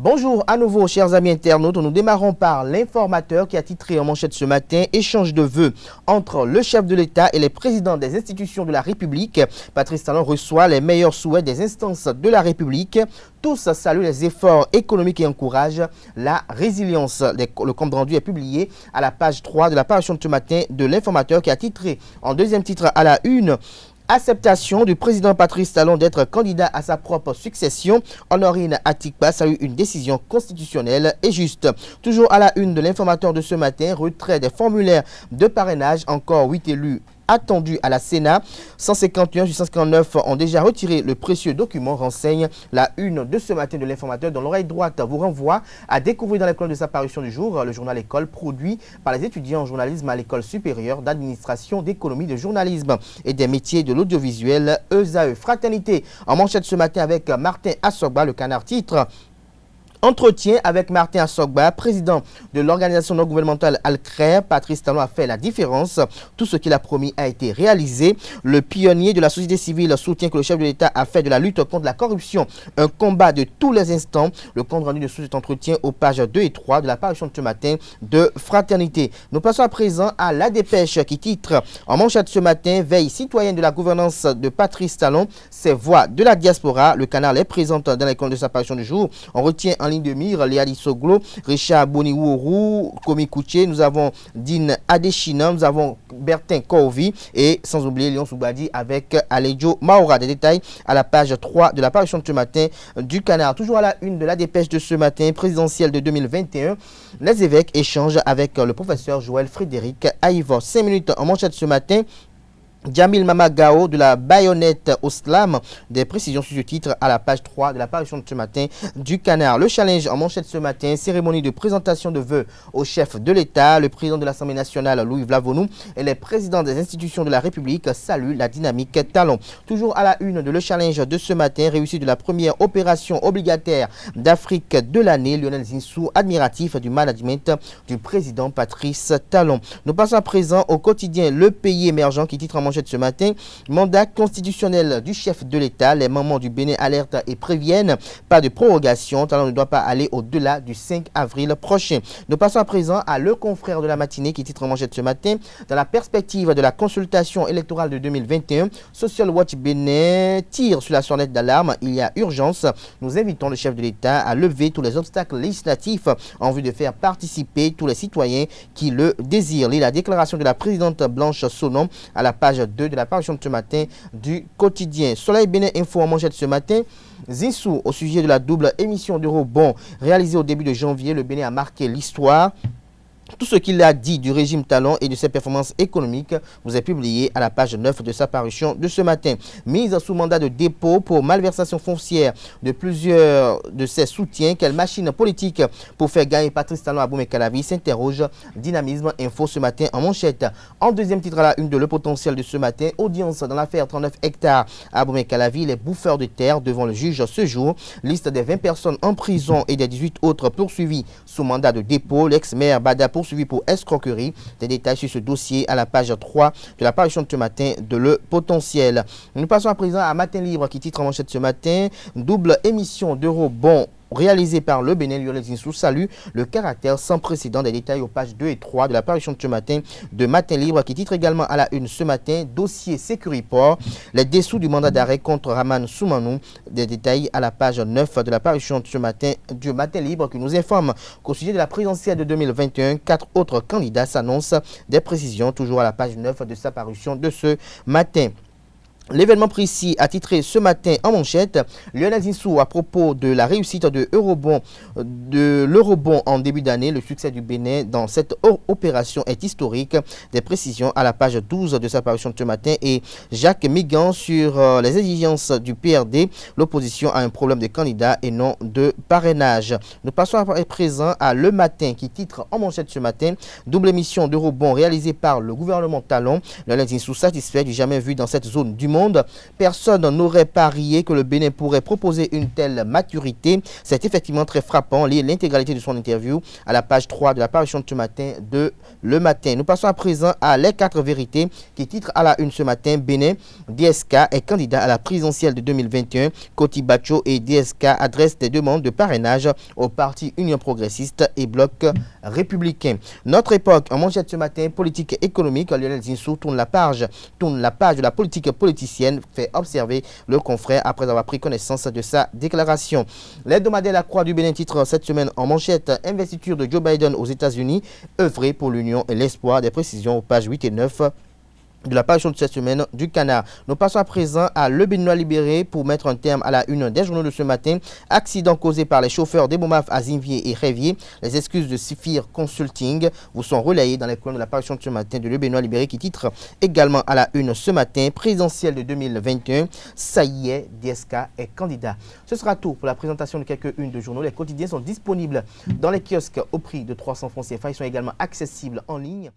Bonjour à nouveau, chers amis internautes. Nous démarrons par l'informateur qui a titré en manchette ce matin « Échange de vœux entre le chef de l'État et les présidents des institutions de la République ». Patrice Talon reçoit les meilleurs souhaits des instances de la République. Tous saluent les efforts économiques et encouragent la résilience. Le compte rendu est publié à la page 3 de la parution de ce matin de l'informateur qui a titré en deuxième titre à la une « Acceptation du président Patrice Talon d'être candidat à sa propre succession. Honorine Atikpa salue une décision constitutionnelle et juste. » Toujours à la une de l'informateur de ce matin, retrait des formulaires de parrainage. Encore 8 élus attendus à la Sénat. 151 sur 159 ont déjà retiré le précieux document, renseigne la une de ce matin de l'informateur, dont l'oreille droite vous renvoie à découvrir dans les colonnes de sa parution du jour le journal École produit par les étudiants en journalisme à l'École supérieure d'administration, d'économie, de journalisme et des métiers de l'audiovisuel ESAE. Fraternité en manchette ce matin avec Martin Assogba, le Canard titre. Entretien avec Martin Assogba, président de l'organisation non gouvernementale Al-Crer. Patrice Talon a fait la différence. Tout ce qu'il a promis a été réalisé. Le pionnier de la société civile soutient que le chef de l'État a fait de la lutte contre la corruption un combat de tous les instants. Le compte rendu de cet entretien aux pages 2 et 3 de la parution de ce matin de Fraternité. Nous passons à présent à La Dépêche qui titre en manchette ce matin « Veille citoyenne de la gouvernance de Patrice Talon, ses voix de la diaspora ». Le canard les présente dans les colonnes de sa parution du jour. On retient en ligne de mire Léali Soglo, Richard Boniwourou, Komi Kouché, nous avons Dean Adeshina, nous avons Bertin Korvi et sans oublier Léon Soubadi avec Alejo Maura. Des détails à la page 3 de la parution de ce matin du Canard. Toujours à la une de La Dépêche de ce matin, présidentielle de 2021, les évêques échangent avec le professeur Joël Frédéric Aïvor. 5 minutes en manchette ce matin. Jamil Mamagao de la baïonnette au slam, des précisions sur ce titre à la page 3 de la parution de ce matin du Canard. Le challenge en manchette ce matin, cérémonie de présentation de vœux au chef de l'État. Le président de l'Assemblée nationale, Louis Vlavonou, et les présidents des institutions de la République saluent la dynamique Talon. Toujours à la une de le challenge de ce matin, réussite de la première opération obligataire d'Afrique de l'année. Lionel Zinsou, admiratif du management du président Patrice Talon. Nous passons à présent au quotidien Le Pays émergent qui titre en manchette ce matin, mandat constitutionnel du chef de l'État. Les mamans du Bénin alertent et préviennent. Pas de prorogation. Talon ne doit pas aller au-delà du 5 avril prochain. Nous passons à présent à Le Confrère de la matinée qui titre en manchette ce matin. Dans la perspective de la consultation électorale de 2021, Social Watch Bénin tire sur la sonnette d'alarme. Il y a urgence. Nous invitons le chef de l'État à lever tous les obstacles législatifs en vue de faire participer tous les citoyens qui le désirent. La déclaration de la présidente Blanche Sonon à la page 2 de la parution de ce matin du quotidien. Soleil Bénin Info en manchette ce matin. Zinsou au sujet de la double émission d'Eurobond réalisée au début de janvier. Le Bénin a marqué l'histoire. Tout ce qu'il a dit du régime Talon et de ses performances économiques vous est publié à la page 9 de sa parution de ce matin. Mise sous mandat de dépôt pour malversation foncière de plusieurs de ses soutiens. Quelle machine politique pour faire gagner Patrice Talon à Boumé-Calavi, s'interroge Dynamisme Info ce matin en manchette. En deuxième titre à la une de Le Potentiel de ce matin, audience dans l'affaire 39 hectares à Boumé-Calavi, les bouffeurs de terre devant le juge ce jour. Liste des 20 personnes en prison et des 18 autres poursuivis sous mandat de dépôt. L'ex-maire Bada poursuivi pour escroquerie. Des détails sur ce dossier à la page 3 de la parution de ce matin de Le Potentiel. Nous passons à présent à Matin Libre qui titre en manchette ce matin, double émission d'Eurobond réalisé par le Bénin. Lionel Zinsou salue le caractère sans précédent. Des détails aux pages 2 et 3 de la parution de ce matin de Matin Libre qui titre également à la une ce matin, dossier Sécuriport, les dessous du mandat d'arrêt contre Raman Soumanou. Des détails à la page 9 de la parution de ce matin du Matin Libre qui nous informe qu'au sujet de la présidentielle de 2021, 4 autres candidats s'annoncent. Des précisions toujours à la page 9 de sa parution de ce matin. L'événement précis a titré ce matin en manchette Lionel Zinsou à propos de la réussite de l'Eurobond en début d'année. Le succès du Bénin dans cette opération est historique. Des précisions à la page 12 de sa parution de ce matin. Et Jacques Migan sur les exigences du PRD. L'opposition a un problème de candidat et non de parrainage. Nous passons à présent à Le Matin qui titre en manchette ce matin double émission d'Eurobond réalisée par le gouvernement Talon. Lionel Zinsou satisfait du jamais vu dans cette zone du monde. Monde. Personne n'aurait parié que le Bénin pourrait proposer une telle maturité. C'est effectivement très frappant. Lire l'intégralité de son interview à la page 3 de la parution de ce matin de Le Matin. Nous passons à présent à Les 4 vérités qui titre à la une ce matin. Bénin, DSK est candidat à la présidentielle de 2021. Koti Bacho et DSK adressent des demandes de parrainage au parti Union progressiste et Bloc républicain. Notre époque, en manchette ce matin, politique et économique, Lionel Zinsou tourne la page de la politique politicienne, fait observer le confrère après avoir pris connaissance de sa déclaration. L'hebdomadaire La Croix du Bénin titre cette semaine en manchette investiture de Joe Biden aux États-Unis, œuvrer pour l'Union et l'espoir. Des précisions aux pages 8 et 9 de la parution de cette semaine du Canard. Nous passons à présent à Le Béninois libéré pour mettre un terme à la une des journaux de ce matin. Accident causé par les chauffeurs d'Ebomaf à Zinvier et Révier. Les excuses de Sifir Consulting vous sont relayées dans les colonnes de la parution de ce matin de Le Béninois libéré qui titre également à la une ce matin. Présidentielle de 2021. Ça y est, DSK est candidat. Ce sera tout pour la présentation de quelques-unes de journaux. Les quotidiens sont disponibles dans les kiosques au prix de 300 francs CFA. Ils sont également accessibles en ligne.